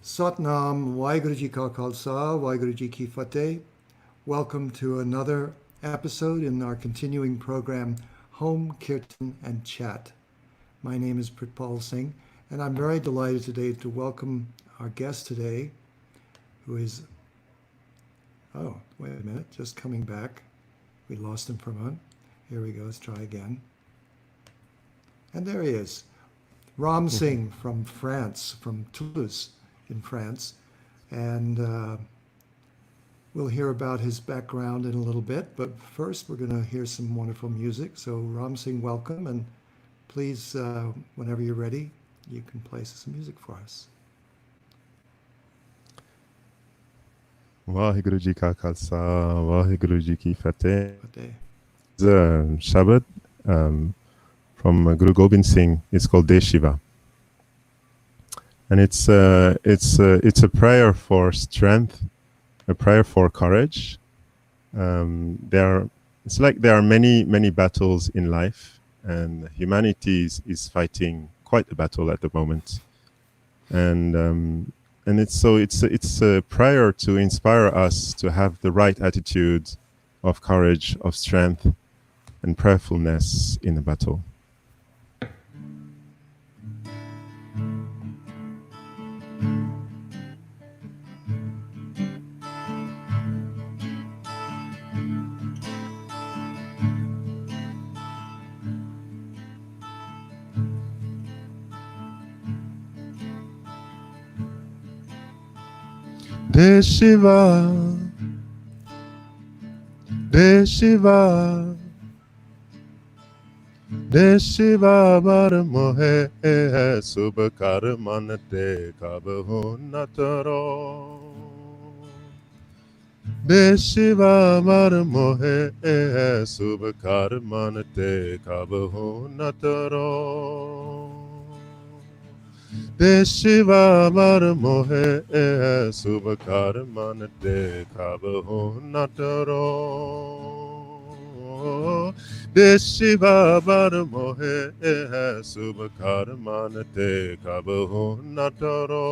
Satnam, Waheguru Ji Ka Khalsa, Waheguru Ji Ki Fateh. Welcome to another episode in our continuing program, Home, Kirtan and Chat. My name is Pritpal Singh, and I'm very delighted today to welcome our guest today, who is, oh, wait a minute, just coming back. We lost him for a moment. Here we go, let's try again. And there he is, Ram Singh from France, from Toulouse in France. And we'll hear about his background in a little bit, but first we're going to hear some wonderful music. So Ram Singh, welcome, and please, whenever you're ready, you can play some music for us. Waheguru Ji Ka Khalsa, Waheguru Ji Ki Fateh. Fateh. Shabad from Guru Gobind Singh. It's called De Shiva, and it's a prayer for strength, a prayer for courage. It's like there are many battles in life, and humanity is fighting quite a battle at the moment, and it's a prayer to inspire us to have the right attitude of courage, of strength, and prayerfulness in the battle. De Shiva, De Shiva, De Shiva bar mohe subkar manate kabhu nataro. De Shiva bar mohe subkar manate kabhu nataro. De Shiva bar mohe subkar manate kabhu nataro. De Shiva bar mohe subkar manate kabhu nataro.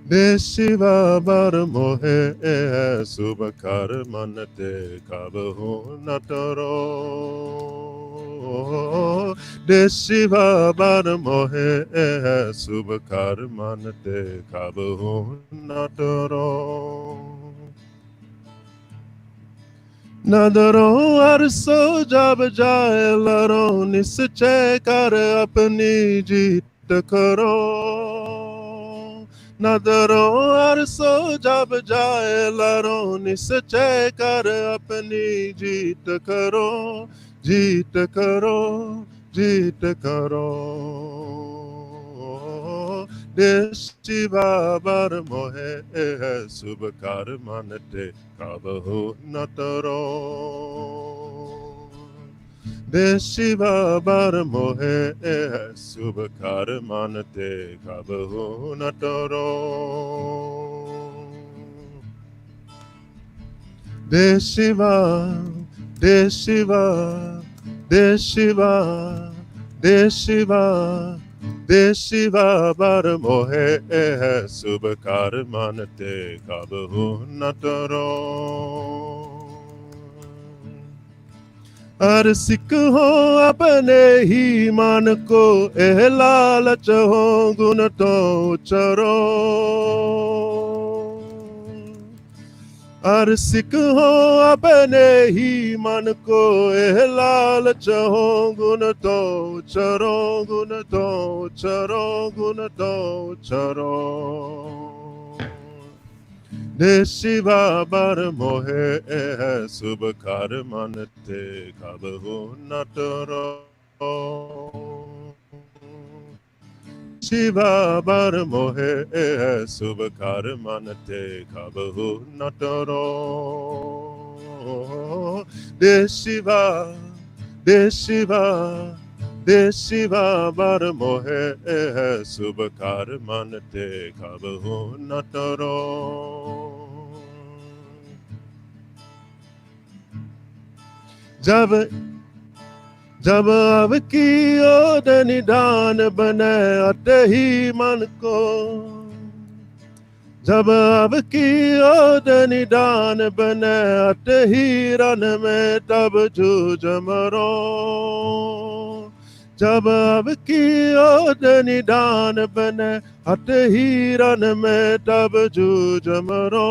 De Shiva bar mohe subkar manate kabhu nataro. De Shiva bar mohe subkar manate kabhu nataro. Nadaro arso jab jaye laro nische kar apni jeet karo. Nadaro arso jab jaye laro nische kar apni jeet karo. Jeet karo, jeet karo. De Shiva bar mohe subkar manate kabhu nataro. De Shiva bar mohe subkar manate kabhu nataro. De Shiva, De Shiva, De Shiva, De Shiva, De Shiva bar mohe subkar manate kabhu nataro. अर सिख हो अपने ही मान को एह लालच हो गुण तो चरो. अर सिख हो अपने ही मन को एह लालच हो गुण तो चरो, गुण तो चरो, गुण तो चरो. De Shiva bar mohe subkar manate kabhu nataro. Shiva bar mohe subkar manate kabhu nataro. De Shiva, De Shiva, De Shiva bar mohe subkar manate kabhu nataro. जब जब अब की ओर निदान बने अते ही मन को जब अब की ओर निदान बने अते ही रन में तब जूझ मरो जब अब की ओर निदान बने अते ही रन में तब जूझ मरो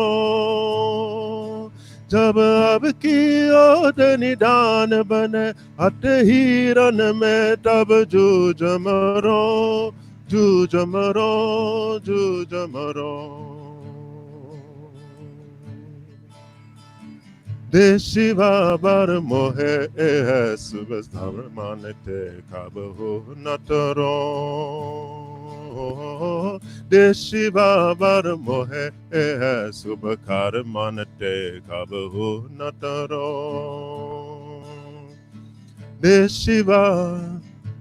जब अब की ओर निदान बने अते ही रन में तब जूझ मरो जूझ मरो जूझ मरो देशिवा बर मोहे है सुबह धर्म मानते कब हो नटरो देशिवा बर मोहे है सुबह कार मानते कब हो नटरो देशिवा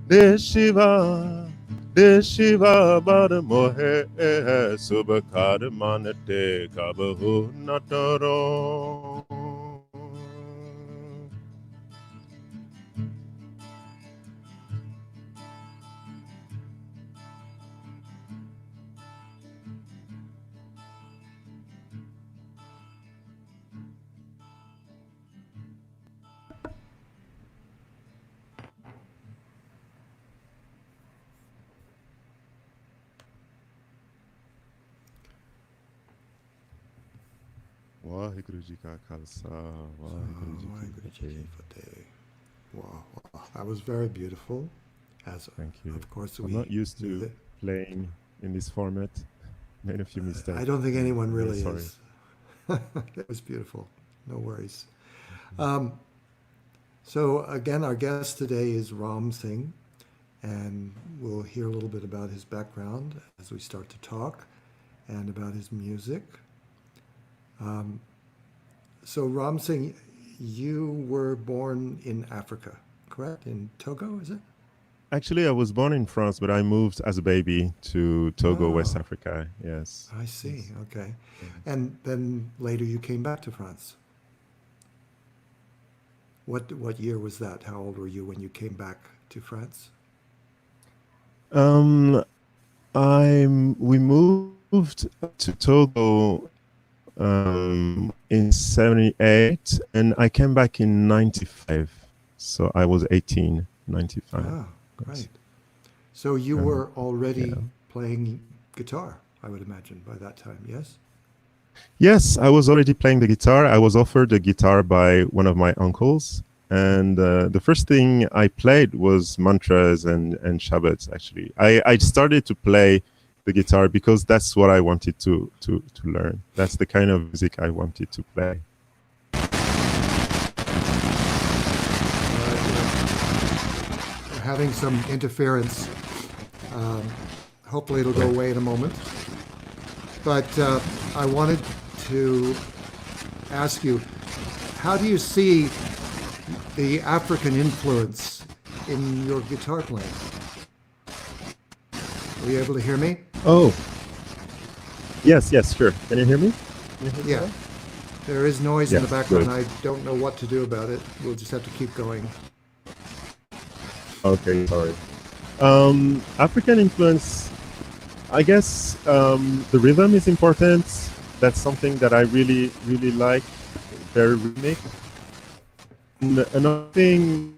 देशिवा देशिवा बर मोहे है सुबह कार मानते कब हो नटरो वाहिगुरु जी का खालसा वाहिगुरु जी की फतेह. Wow, wow, that was very beautiful. As Thank you. Of course, I'm not used to playing in this format. Made a few mistakes. I don't think anyone I'm really sorry. is. It was beautiful. No worries. So again, our guest today is Ram Singh, and we'll hear a little bit about his background as we start to talk, and about his music. So Ram Singh, you were born in Africa, correct? In Togo, is it? Actually, I was born in France, but I moved as a baby to Togo, West Oh. Africa. Yes. I see. Okay. And then later you came back to France. What year was that? How old were you when you came back to France? We moved to Togo in 78, and I came back in 95. So I was 18, 95. Ah, great. So you were already playing guitar, I would imagine, by that time, yes? Yes, I was already playing the guitar. I was offered a guitar by one of my uncles. And the first thing I played was mantras and Shabbats, actually. I started to play the guitar because that's what I wanted to learn. That's the kind of music I wanted to play. We're having some interference. Hopefully it'll go away in a moment. But I wanted to ask you, how do you see the African influence in your guitar playing? Were you able to hear me? Oh. Yes, sure. Can you hear me? Yeah. There is noise in Yes, the background. good. I don't know what to do about it. We'll just have to keep going. Okay, sorry. African influence, I guess the rhythm is important. That's something that I really, really like. Very rhythmic. And another thing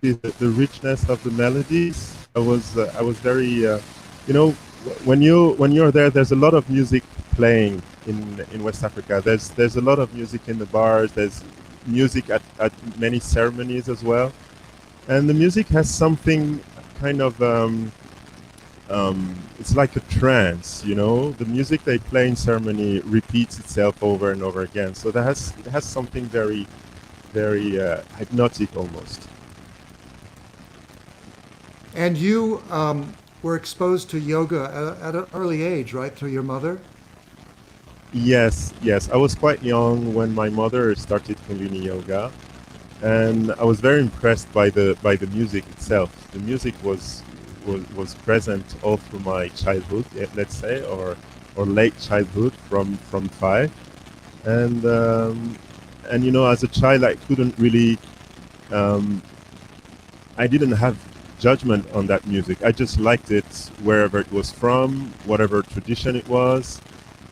is the richness of the melodies. I was very, when you're there, there's a lot of music playing in West Africa. There's a lot of music in the bars. There's music at many ceremonies as well, and the music has something kind of it's like a trance. The music they play in ceremony repeats itself over and over again. So it has something very, very hypnotic almost. And you were exposed to yoga at an early age, right, through your mother? Yes. I was quite young when my mother started Kundalini yoga, and I was very impressed by the music itself. The music was present all through my childhood, let's say, or late childhood from 5, and as a child I couldn't really I didn't have judgment on that music. I just liked it wherever it was from, whatever tradition it was.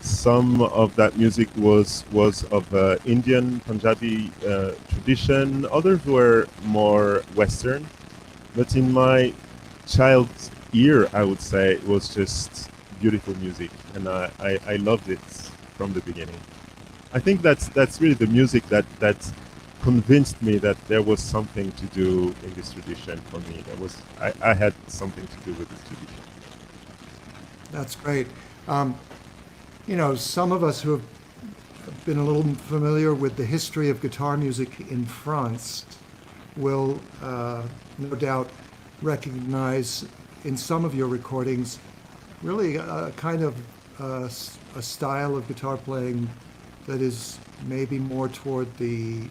Some of that music was of Indian Punjabi tradition. Others were more Western. But in my child's ear, I would say it was just beautiful music, and I loved it from the beginning. I think that's really the music that convinced me that there was something to do in this tradition for me. I had something to do with this tradition. That's great. Some of us who have been a little familiar with the history of guitar music in France will no doubt recognize in some of your recordings really a kind of a style of guitar playing that is maybe more toward the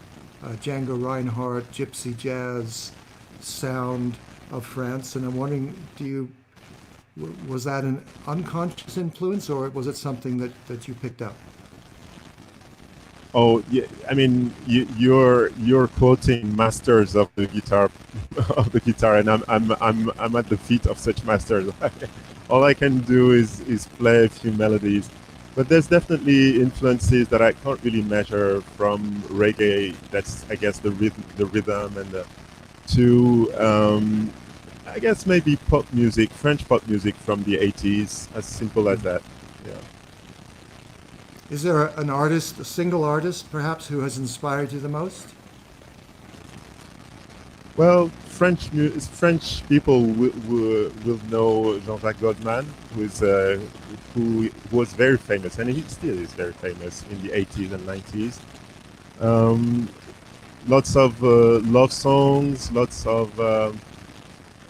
Django Reinhardt gypsy jazz sound of France. And I'm wondering, was that an unconscious influence, or was it something that you picked up? Oh, yeah. I mean, you're quoting masters of the guitar, of the guitar, and I'm at the feet of such masters. All I can do is play a few melodies, but there's definitely influences that I can't really measure from reggae. That's, I guess, the rhythm, and to I guess maybe pop music, French pop music from the 80s. As simple as that. Yeah. Is there an artist, a single artist perhaps, who has inspired you the most? Well, French people will know Jean-Jacques Goldman, who was very famous, and he still is very famous in the 80s and 90s. Lots of love songs, lots of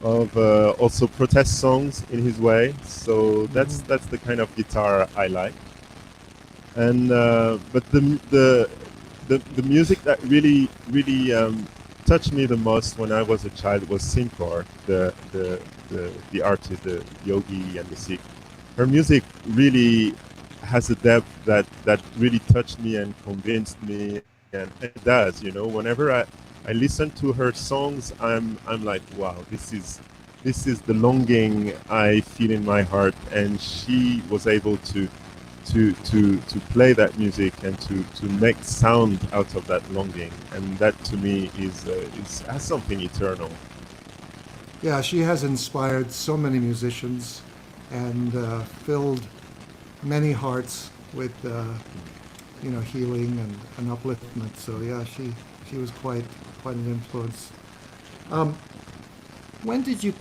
also protest songs in his way. So that's the kind of guitar I like. And but the music that really touched me the most when I was a child was Sinkor, the artist, the yogi and the Sikh. Her music really has a depth that really touched me and convinced me, and it does. Whenever I listen to her songs, I'm like, wow, this is the longing I feel in my heart, and she was able to play that music and to make sound out of that longing, and that to me has something eternal. Yeah, she has inspired so many musicians and filled many hearts with healing and upliftment. So yeah, she was quite an influence. When did you?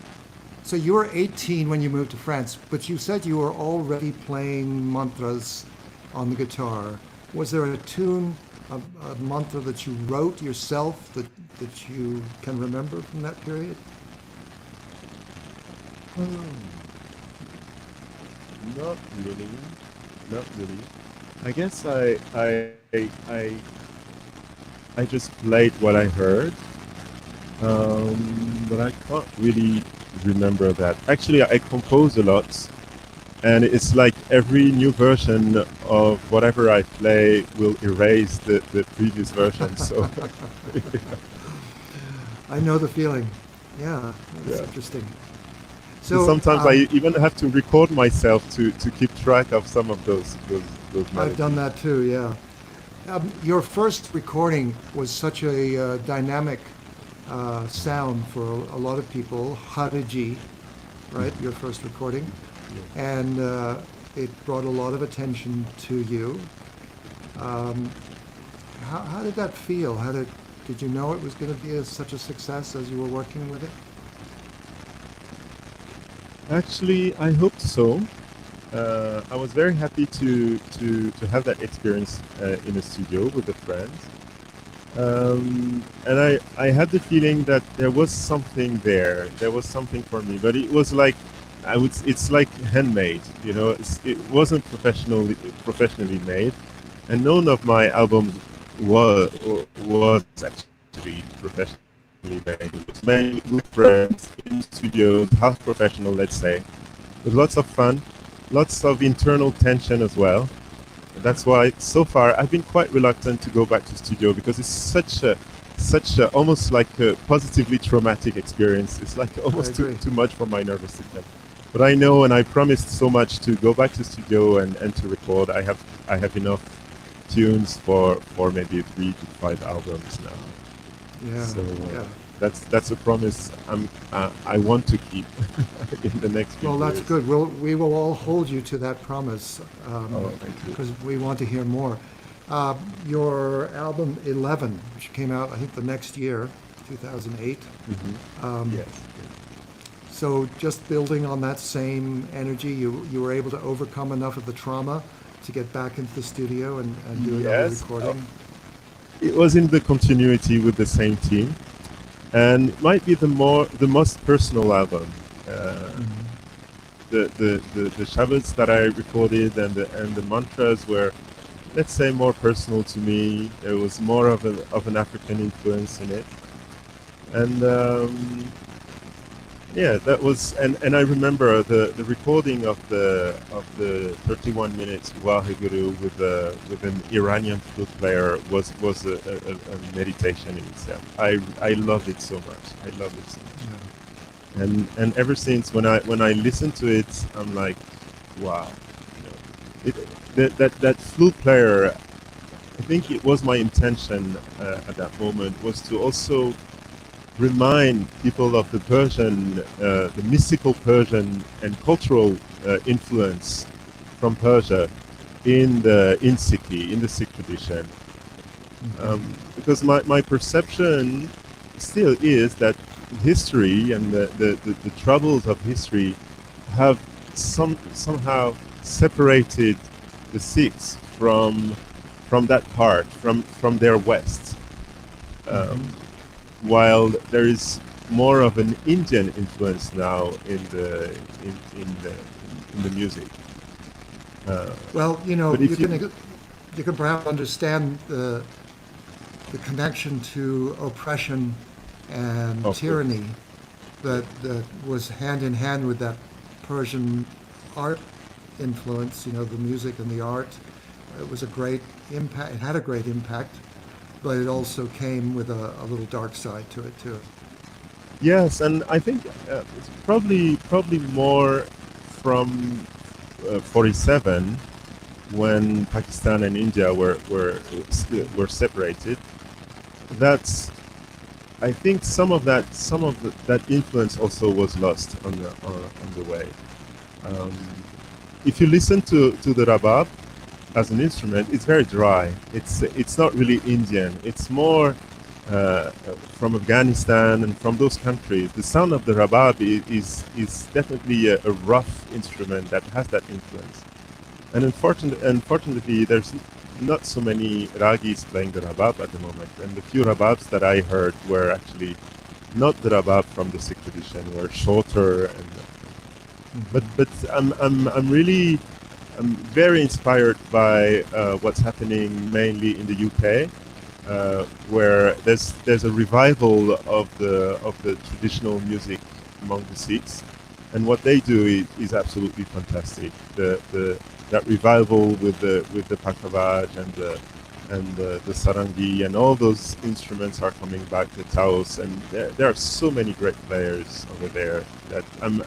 So you were 18 when you moved to France, but you said you were already playing mantras on the guitar. Was there a tune, a mantra that you wrote yourself that you can remember from that period? Not really. Not really. I guess I just played what I heard, but I can't really remember that. Actually, I compose a lot, and it's like every new version of whatever I play will erase the previous version. So I know the feeling. Yeah, that's interesting. So sometimes I even have to record myself to keep track of some of those melodies. I've done that too, yeah. Your first recording was such a dynamic sound for a lot of people, Hariji, right? Your first recording. Yeah. And it brought a lot of attention to you. How did that feel? Did you know it was going to be such a success as you were working with it? Actually, I hoped so. I was very happy to have that experience in a studio with a friend. And I had the feeling that there was something there. There was something for me, but it was like it's like handmade. It wasn't professionally made, and none of my albums was actually professionally made. It was made with friends in studios, half professional, let's say, with lots of fun, lots of internal tension as well. That's why so far I've been quite reluctant to go back to studio, because it's such almost like a positively traumatic experience. It's like almost too much for my nervous system. But I know, and I promised so much to go back to studio and to record. I have enough tunes for maybe 3 to 5 albums now. Yeah. So Yeah. that's a promise I want to keep in the next few Well, years. that's good. We will all hold you to that promise Thank you. because we want to hear more. Your album 11, which came out, I think, the next year, 2008. Yes. So just building on that same energy, you were able to overcome enough of the trauma to get back into the studio and do another Yes. recording? It was in the continuity with the same team, and it might be the most personal album. The shabbats that I recorded and the mantras were, let's say, more personal to me. There was more of an African influence in it, and yeah, that was, and I remember the recording of the 31 minutes Waheguru with an Iranian flute player was a meditation in itself. I loved it so much. I loved it so much. And ever since when I listen to it, I'm like, wow. That flute player, I think it was my intention at that moment, was to also remind people of the Persian, the mystical Persian and cultural influence from Persia in Sikhi, in the Sikh tradition. Because my perception still is that history and the troubles of history have somehow separated the Sikhs from that part, from their West. While there is more of an Indian influence now in the music. Well, you can perhaps understand the connection to oppression and tyranny that was hand in hand with that Persian art influence. The music and the art. It was a great impact. It had a great impact. But it also came with a little dark side to it too. Yes, and I think it's probably more from 47, when Pakistan and India were separated. That's, I think, some of that influence also was lost on the way. If you listen to the rabab as an instrument, it's very dry. It's not really Indian. It's more from Afghanistan and from those countries. The sound of the rabab is definitely a rough instrument that has that influence. And unfortunately, there's not so many ragis playing the rabab at the moment. And the few rababs that I heard were actually not the rabab from the Sikh tradition, were shorter. But I'm very inspired by what's happening mainly in the UK, where there's a revival of the traditional music among the Sikhs, and what they do is absolutely fantastic. That revival with the Pakhavaj and the sarangi and all those instruments are coming back. The taos, and there are so many great players over there that I'm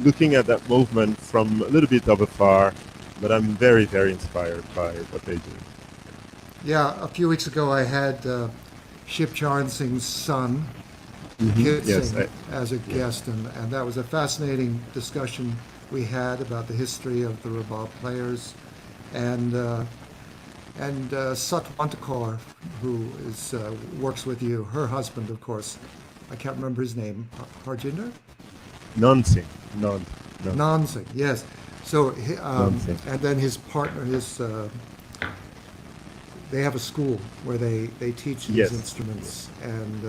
looking at that movement from a little bit of afar, but I'm very, very inspired by what they do. Yeah, a few weeks ago I had Ram Singh's son, Kid Singh, as a guest, and that was a fascinating discussion we had about the history of the rabab players, and Satwantakar, who works with you, her husband, of course. I can't remember his name. Harjinder? Ram Singh. Ram Singh, yes. So, and then his partner, they have a school where they teach these instruments. And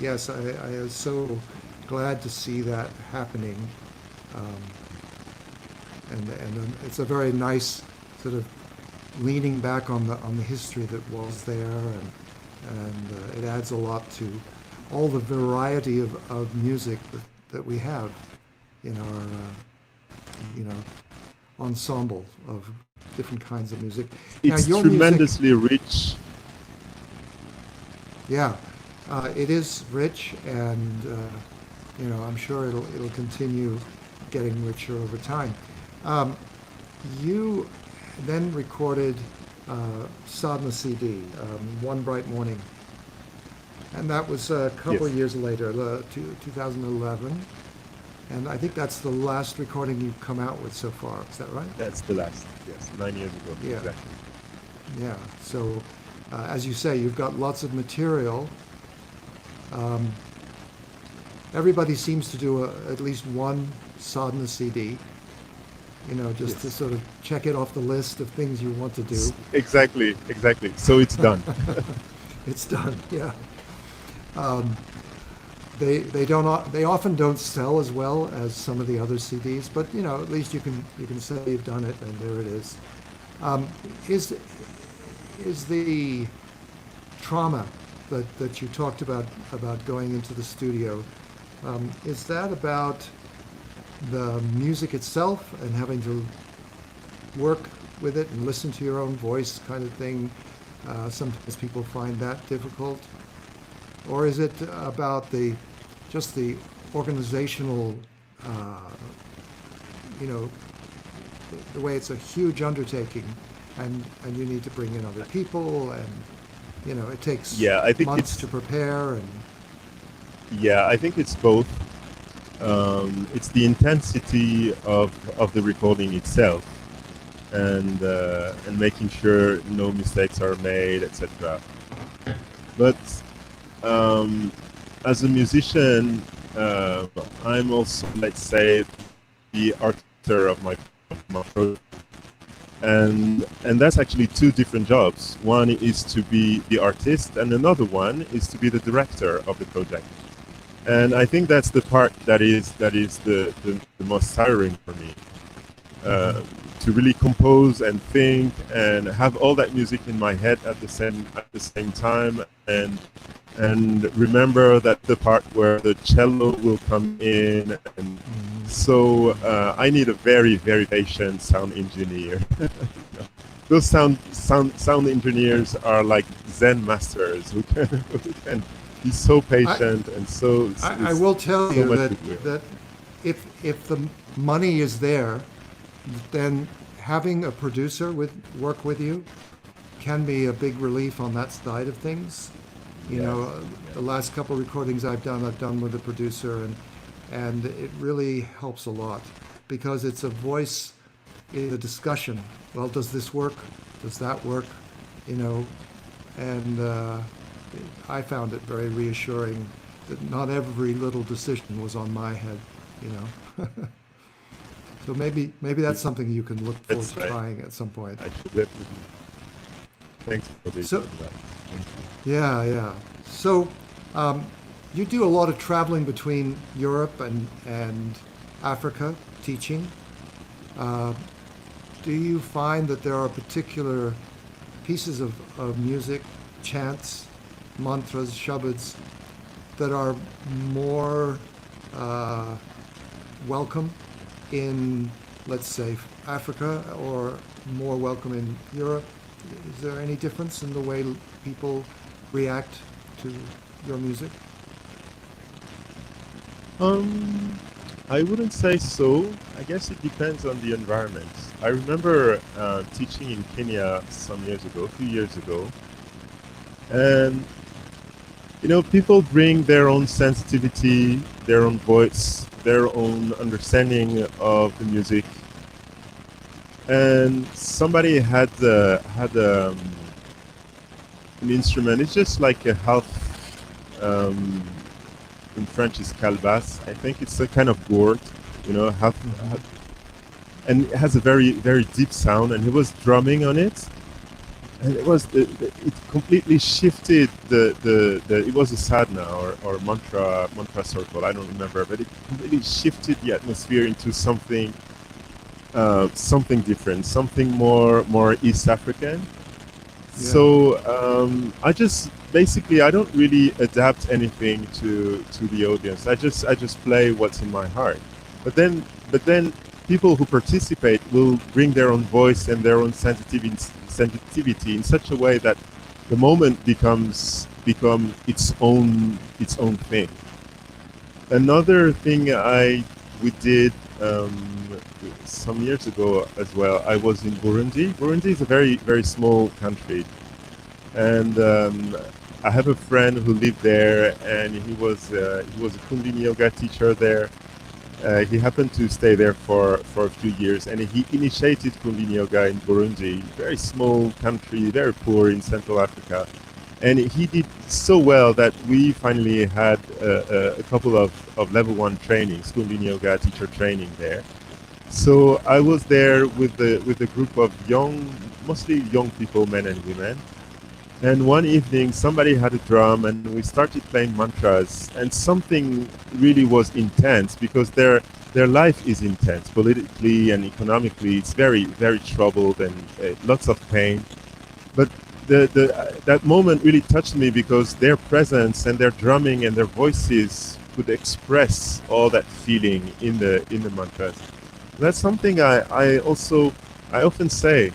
yes, I was so glad to see that happening. And it's a very nice sort of leaning back on the history that was there, and it adds a lot to all the variety of music that we have in our ensemble of different kinds of music. It's now, tremendously rich. Yeah, it is rich, and I'm sure it'll continue getting richer over time. Um, you then recorded Sadhana CD, One Bright Morning, and that was a couple Yes, of years later, 2011. And I think that's the last recording you've come out with so far. Is that right? that's the last. Yes, 9 years ago, Yeah, exactly. yeah. So, as you say, you've got lots of material. Um, Everybody seems to do at least one sadhana CD, just to Yes, sort of check it off the list of things you want to do. exactly, exactly. So it's done. It's done. Yeah. Um, they often don't sell as well as some of the other CDs, but at least you can say you've done it, and there it is. Um, is the trauma that you talked about going into the studio, is that about the music itself and having to work with it and listen to your own voice kind of thing? Sometimes people find that difficult. Or is it about just the organizational, uh, you know, the way it's a huge undertaking, and you need to bring in other people, and it takes Yeah, I think months to it's prepare, and yeah, I think it's both. It's the intensity of the recording itself, and making sure no mistakes are made, etc. But um, as a musician, uh, I'm also, let's say, the artister of my project, and that's actually two different jobs. One is to be the artist, and another one is to be the director of the project. And I think that's the part that is the most tiring for me. mhm. uh, to really compose and think and have all that music in my head at the same time, and remember that the part where the cello will come in. And Mhm. so I need a very, very patient sound engineer. Those sound engineers are like Zen masters who can be so I, patient and so I is will tell so you much that goodwill. that if the money is there, then having a producer work with you can be a big relief on that side of things. Yes, The yes. last couple recordings I've done with a producer, and it really helps a lot because it's a voice in the discussion. Well, does this work? Does that work? You know, and I found it very reassuring that not every little decision was on my head. You know, so maybe that's something you can look forward That's to right. trying at some point. I should definitely. Thanks for So that. Thank you. yeah, yeah. So um, you do a lot of traveling between Europe and Africa teaching. Uh, do you find that there are particular pieces of music, chants, mantras, shabads that are more uh, welcome in, let's say, Africa, or more welcome in Europe? Is there any difference in the way people react to your music? Um, I wouldn't say so. I guess it depends on the environment. I remember teaching in Kenya some years ago, a few years ago, and people bring their own sensitivity, their own voice, their own understanding of the music. And somebody had an instrument. It's just like a half. Um, in French is calebasse. I think it's a kind of gourd, Hmm. and it has a very, very deep sound. And he was drumming on it, and it completely shifted it was a sadhana or mantra circle. I don't remember, but it completely shifted the atmosphere into something different, something more East African. Yeah, So I just basically I don't really adapt anything to the audience. I just play what's in my heart. But then people who participate will bring their own voice and their own sensitivity in such a way that the moment become its own thing. Another thing we did some years ago as well. I was in Burundi. Burundi is a very small country, and I have a friend who lived there, and he was a Kundalini yoga teacher there. He happened to stay there for a few years, and he initiated Kundalini yoga in Burundi, very small country, very poor in Central Africa. And he did so well that we finally had a couple of level 1 trainings, Kundalini yoga teacher training there. So I was there with a group of mostly young people, men and women. And one evening, somebody had a drum, and we started playing mantras. And something really was intense, because their life is intense, politically and economically. It's very troubled, and lots of pain. But that moment really touched me, because their presence and their drumming and their voices could express all that feeling in the mantras. That's something I often say.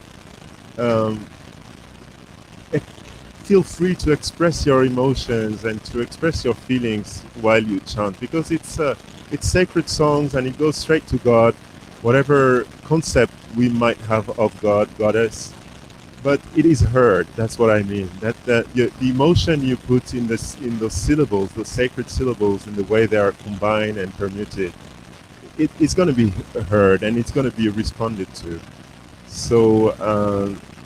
Feel free to express your emotions and to express your feelings while you chant, because it's sacred songs, and it goes straight to God, whatever concept we might have of God, goddess, but it is heard. That's what I mean. The emotion you put in those syllables, those sacred syllables, in the way they are combined and permuted, it's going to be heard, and it's going to be responded to. So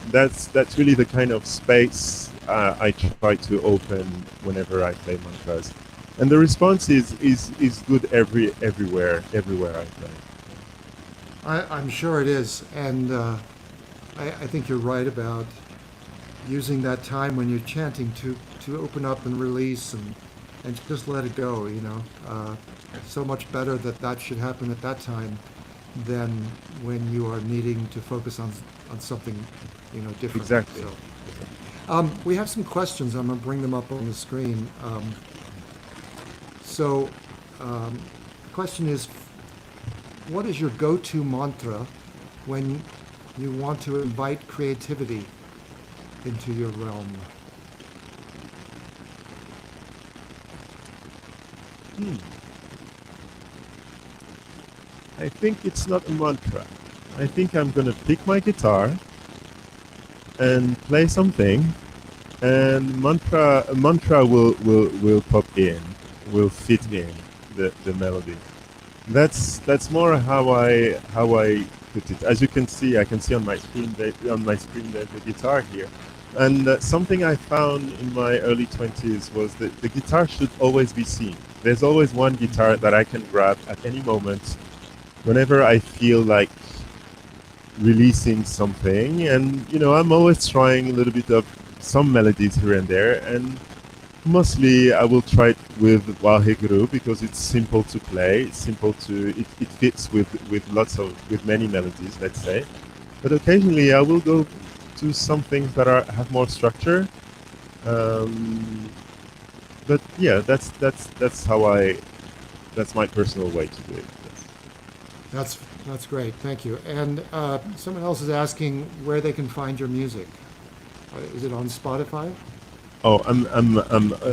that's really the kind of space I try to open whenever I play mantras, and the response is good everywhere I play. I'm sure it is, and I think you're right about using that time when you're chanting to open up and release and just let it go. So much better that should happen at that time than when you are needing to focus on something different. Exactly. So, we have some questions. I'm going to bring them up on the screen. The question is, what is your go-to mantra when you want to invite creativity into your realm? I think it's not a mantra. I think I'm going to pick my guitar and play something, and a mantra will pop in, will fit in the melody. That's more how I put it. As you can see, I can see on my screen there's the guitar here. And something I found in my early 20s was that the guitar should always be seen. There's always one guitar that I can grab at any moment whenever I feel like releasing something. And I'm always trying a little bit of some melodies here and there, and mostly I will try it with Waheguru, because it's simple to play. It's simple it fits with many melodies, let's say. But occasionally I will go to some things that have more structure. But yeah, that's my personal way to do it. Yes. That's great. Thank you. And someone else is asking where they can find your music. Is it on Spotify? Oh,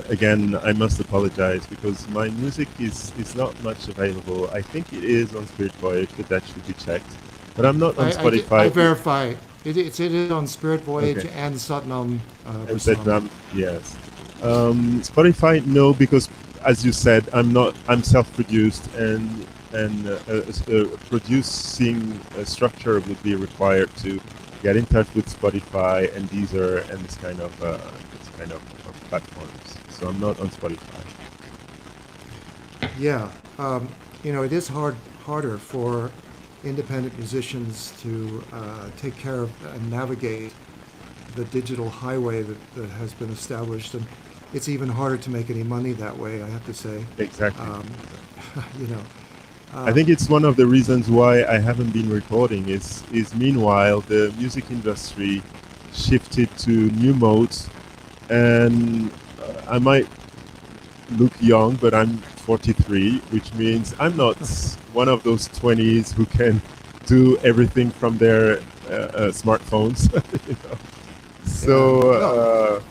again, I must apologize, because my music is not much available. I think it is on Spirit Voyage, but that should be checked. But I'm not on Spotify. I verify. It is on Spirit Voyage, okay, and Satnam. And Satnam, yes. Spotify, no, because as you said, I'm self-produced, and producing a structure would be required to get in touch with Spotify and Deezer and this kind of platforms. So I'm not on Spotify. Yeah, it is harder for independent musicians to take care of and navigate the digital highway that has been established, and it's even harder to make any money that way, I have to say. Exactly. I think it's one of the reasons why I haven't been recording is meanwhile the music industry shifted to new modes, and I might look young, but I'm 43, which means I'm not one of those 20s who can do everything from their smartphones. So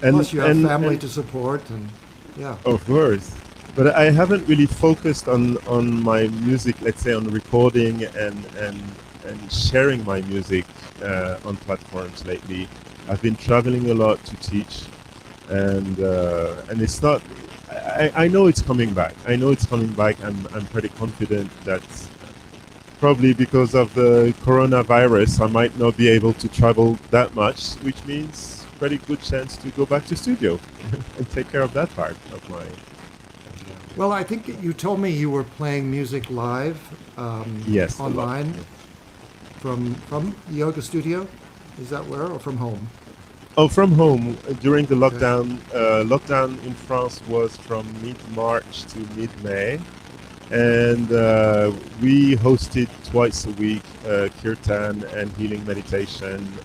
Plus, you have family and to support, and yeah. of course, but I haven't really focused on my music. Let's say on recording and sharing my music on platforms lately. I've been traveling a lot to teach, and it's not. I know it's coming back. I know it's coming back. I'm pretty confident that probably because of the coronavirus, I might not be able to travel that much, which means pretty good chance to go back to studio and take care of that part of my. Well, I think you told me you were playing music live Yes, a lot. online Yeah. from yoga studio. Is that where, or from home? Oh, from home during the Okay. lockdown. Lockdown in France was from mid-March to mid-May, and we hosted twice a week kirtan and healing meditation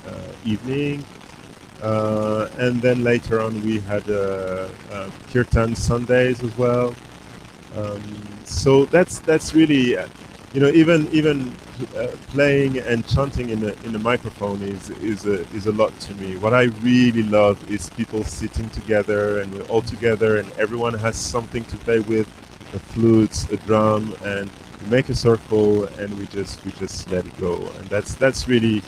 evening. And then later on, we had kirtan Sundays as well. So that's really, even playing and chanting in a microphone is a lot to me. What I really love is people sitting together and we're all together and everyone has something to play with, a flute, a drum, and we make a circle and we just let it go. And that's really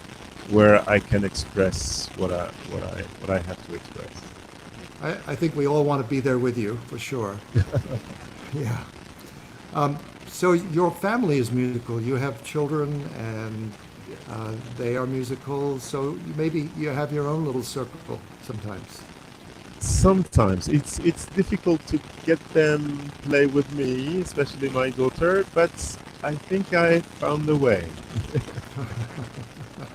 where I can express what I have to express. I think we all want to be there with you for sure. Yeah. So your family is musical. You have children, and they are musical. So maybe you have your own little circle sometimes. Sometimes it's difficult to get them play with me, especially my daughter, but I think I found a way.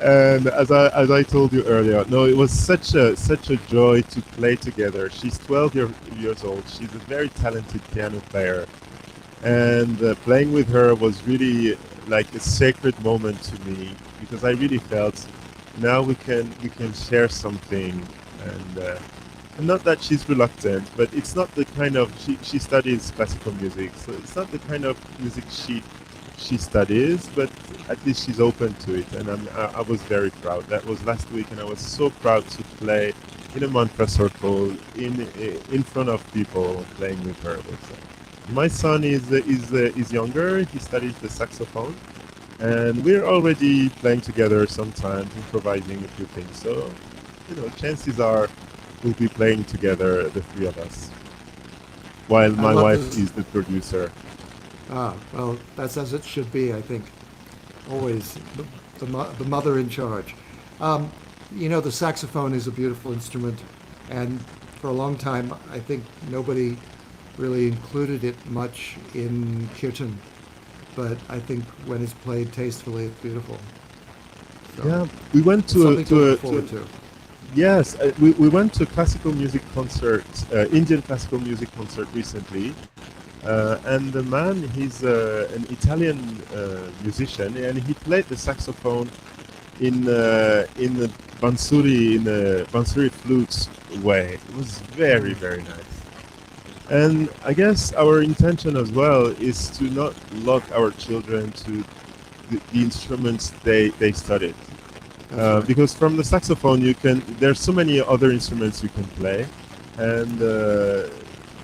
And as I told you earlier, no, it was such a joy to play together. She's 12 years old. She's a very talented piano player, and playing with her was really like a sacred moment to me because I really felt now we can share something, and not that she's reluctant, but it's not the kind of she studies classical music, so it's not the kind of music she studies, but at least she's open to it, and I was very proud. That was last week, and I was so proud to play in a mantra circle in front of people playing with her. My son is younger. He studies the saxophone, and we're already playing together sometimes, improvising a few things. So, chances are we'll be playing together, the three of us, while I my love wife this. is the producer. Well, that's as it should be, I think. Always the mother in charge. Um, the saxophone is a beautiful instrument, and for a long time, I think nobody really included it much in kirtan. But I think when it's played tastefully, it's beautiful. So Yeah, we went it's to a, something to to look a, to forward a to. yes, we went to a classical music concert, Indian classical music concert recently, and the man, he's an Italian musician, and he played the saxophone in the Bansuri flute way. It was very, Mm, very nice. And I guess our intention as well is to not lock our children to the instruments they studied. that's right. Because from the saxophone there's so many other instruments you can play, and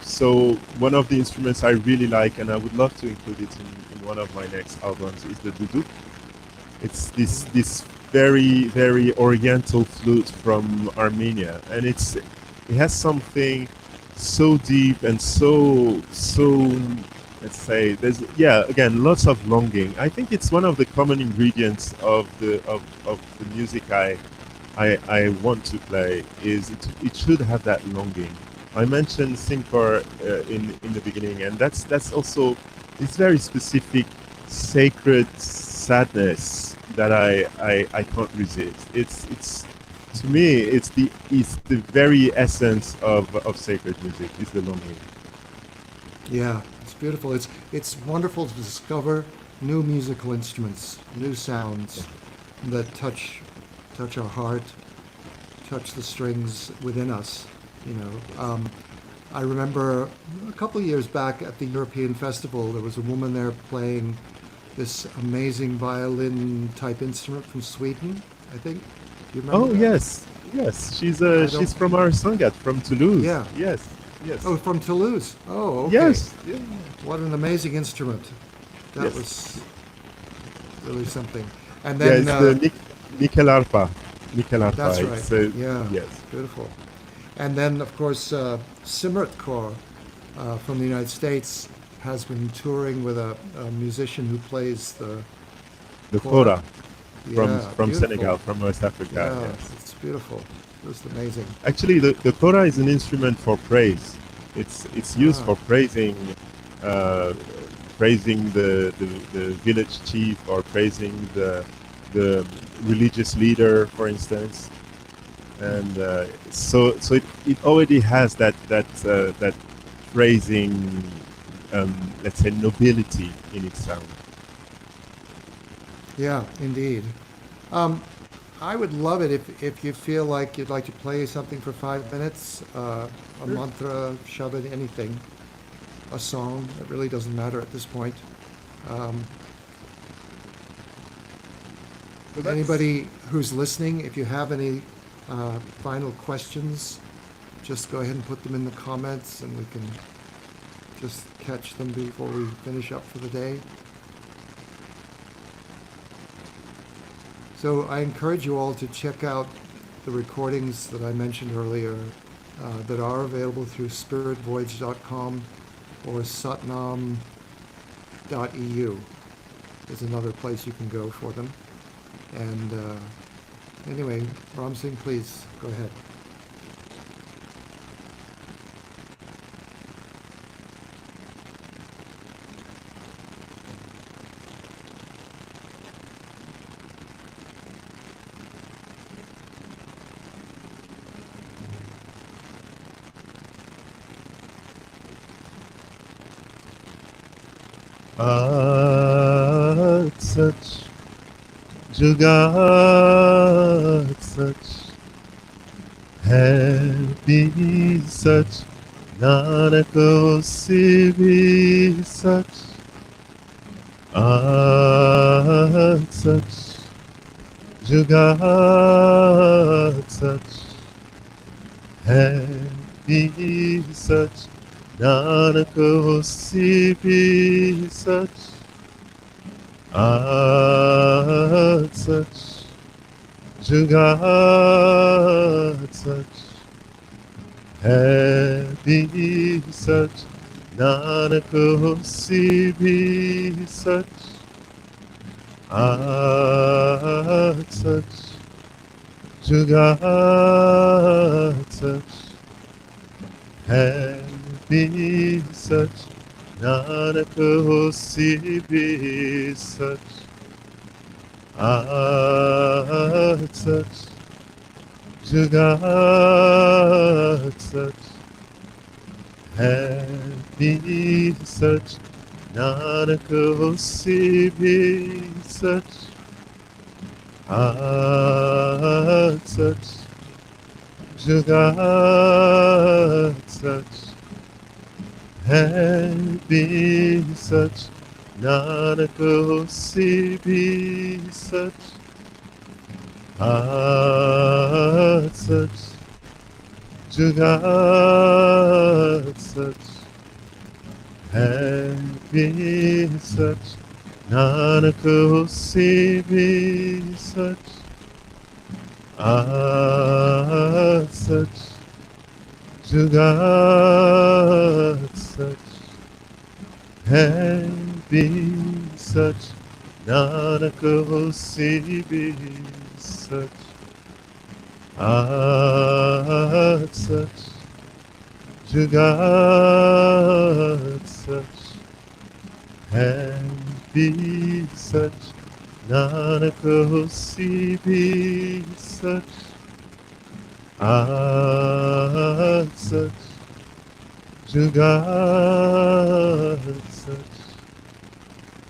so one of the instruments I really like and I would love to include it in one of my next albums is the duduk. It's this very, very oriental flute from Armenia, and it has something so deep and so, let's say, there's, yeah, again, lots of longing. I think it's one of the common ingredients of the music I want to play is it should have that longing. I mentioned Singpar in the beginning, and that's also this very specific sacred sadness that I can't resist. It's to me it's the very essence of sacred music. Is the longing. Yeah, it's beautiful. It's wonderful to discover new musical instruments, new sounds that touch our heart, touch the strings within us. You know, I remember a couple of years back at the European Festival, there was a woman there playing this amazing violin type instrument from Sweden. I think. Do you remember Oh that? yes, Yes, I she's don't. from our Sangat, from Toulouse. Yeah. Yes, yes, Oh, from Toulouse. Oh, okay. yes, yeah, What an amazing instrument. That yes, was really something. And yeah. then It's the nickel arpa, nickel that's arpa. right. It's Yeah, yes, beautiful. And then, of course, Simrit Kaur from the United States has been touring with a musician who plays the the kora. kora Yeah, from beautiful. Senegal, from West Africa. Yeah, Yes. it's beautiful. Just amazing. Actually, the kora is an instrument for praise. It's used Ah, for praising, uh, praising the village chief, or praising the religious leader, for instance. And so it already has that praising, let's say, nobility in its sound. yeah, indeed. Um, I would love it if you feel like you'd like to play something for 5 minutes, a Sure. mantra, shabad, anything, a song. It really doesn't matter at this point. Um, So that's Anybody who's listening, if you have any final questions, just go ahead and put them in the comments and we can just catch them before we finish up for the day. So I encourage you all to check out the recordings that I mentioned earlier that are available through spiritvoyage.com or satnam.eu is another place you can go for them. And anyway, Ram Singh, please go ahead. such jugat such happy such nanako sivi such such jugat such happy such nanako sivi such such jugat such happy such nanako sivi such such jugat such happy such nanako sivi such such jugat such happy such nanako sivi such such jugat such happy such nanako sivi such such jugat such happy such nanako sivi such such jugat such happy such nanako sivi such such jugat such happy such nanako sivi such such jugat such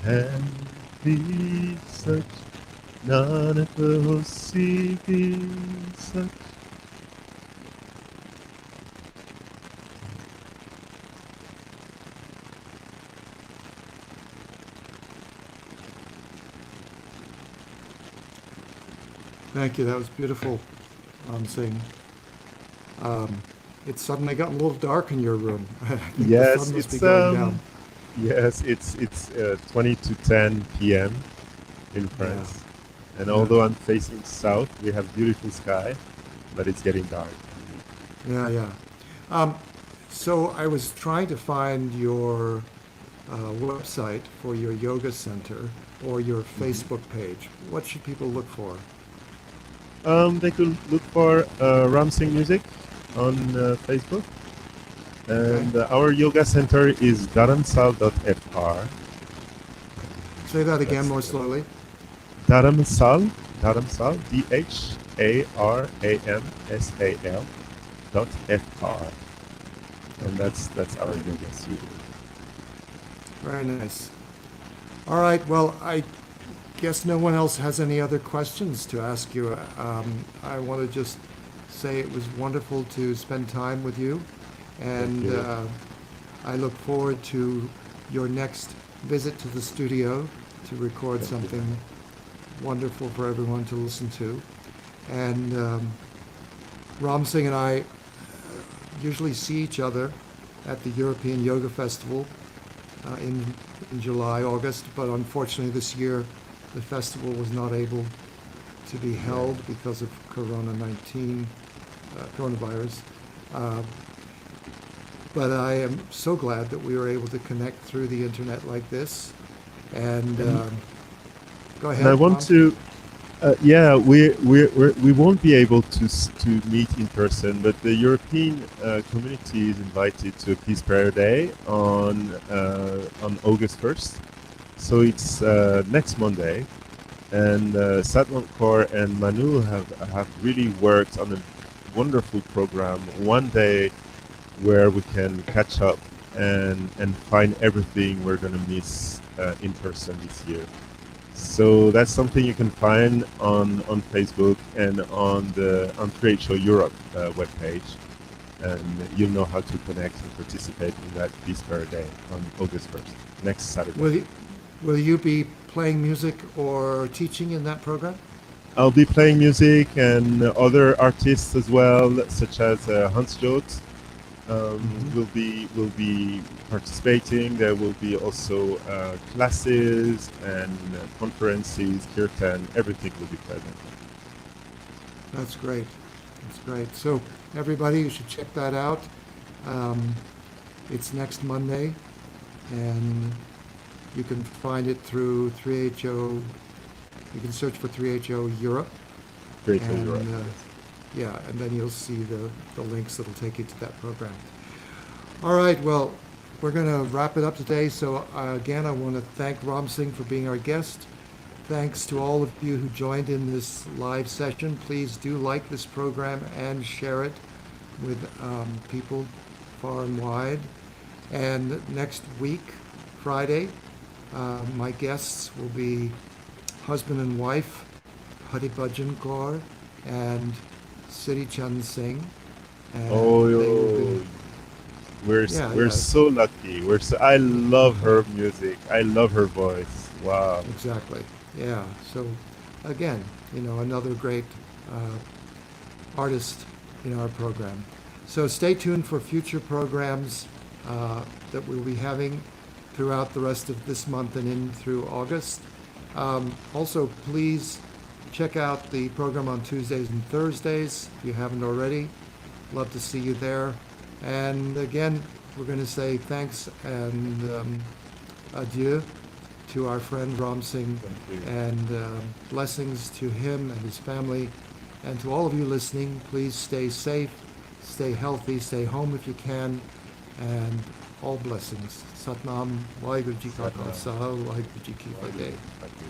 happy such nanako sivi such. Thank you. That was beautiful. Ram Singh. Um, it's suddenly gotten a little dark in your room. I think the Yes, sun must be going down. it's 20 to 10 p.m. in Yeah, France, and yeah, although I'm facing south, we have beautiful sky, but it's getting dark. yeah, yeah. Um, so I was trying to find your website for your yoga center or your Mhm. Facebook page. What should people look for? They could look for Ram Singh Music on Facebook, Okay. and our yoga center is dharamsal.fr. Say that again That's more slowly. Dharamsal, Dharamsal, Dharamsal .fr, and Okay. that's our yoga studio. Very nice. All right. Well, I guess no one else has any other questions to ask you. I want to just say it was wonderful to spend time with you, Thank and you. I look forward to your next visit to the studio to record Thank you. something wonderful for everyone to listen to. And Ram Singh and I usually see each other at the European Yoga Festival uh, in, in July, August, but unfortunately this year the festival was not able to be Yeah. held because of coronavirus. Uh, but I am so glad that we were able to connect through the internet like this. And And go and I ahead, want Ram. to yeah, we won't be able to meet in person, but the European community is invited to a Peace Prayer Day on August 1st. So it's next Monday, and Satwant Kaur and Manu have really worked on a wonderful program. One day where we can catch up and find everything we're gonna miss in person this year. So that's something you can find on Facebook and on 3HO Europe webpage, and you'll know how to connect and participate in that Peace Prayer Day on August 1st, next Saturday. Will you, will you be playing music or teaching in that program? I'll be playing music and other artists as well, such as Hans Jot Hmm. will be participating. There will be also classes and conferences, kirtan. Everything will be present. That's great. That's great. So everybody, you should check that out. Um, it's next Monday, and you can find it through 3HO. You can search for 3HO Europe, 3HO Europe. and Yes. yeah, and then you'll see the links that'll take you to that program. All right, well, we're going to wrap it up today. So again, I want to thank Ram Singh for being our guest. Thanks to all of you who joined in this live session. Please do like this program and share it with people far and wide. And next week, Friday, my guests will be husband and wife, Haribhajan Kaur and Siri Chand Singh. And Oh, they will be, yeah, we're yeah, so lucky. I love her music. I love her voice. Wow. exactly. Yeah. So again, another great uh, artist in our program. So stay tuned for future programs that we'll be having throughout the rest of this month and in through August. Also, please check out the program on Tuesdays and Thursdays if you haven't already. Love to see you there. And again, we're going to say thanks and adieu to our friend Ram Singh, Thank you. and blessings to him and his family. And to all of you listening, please stay safe, stay healthy, stay home if you can, and all blessings. Satnam, Waheguru Ji Ka Satnam. Khalsa, Waheguru Ji Ki Fateh. Thank you.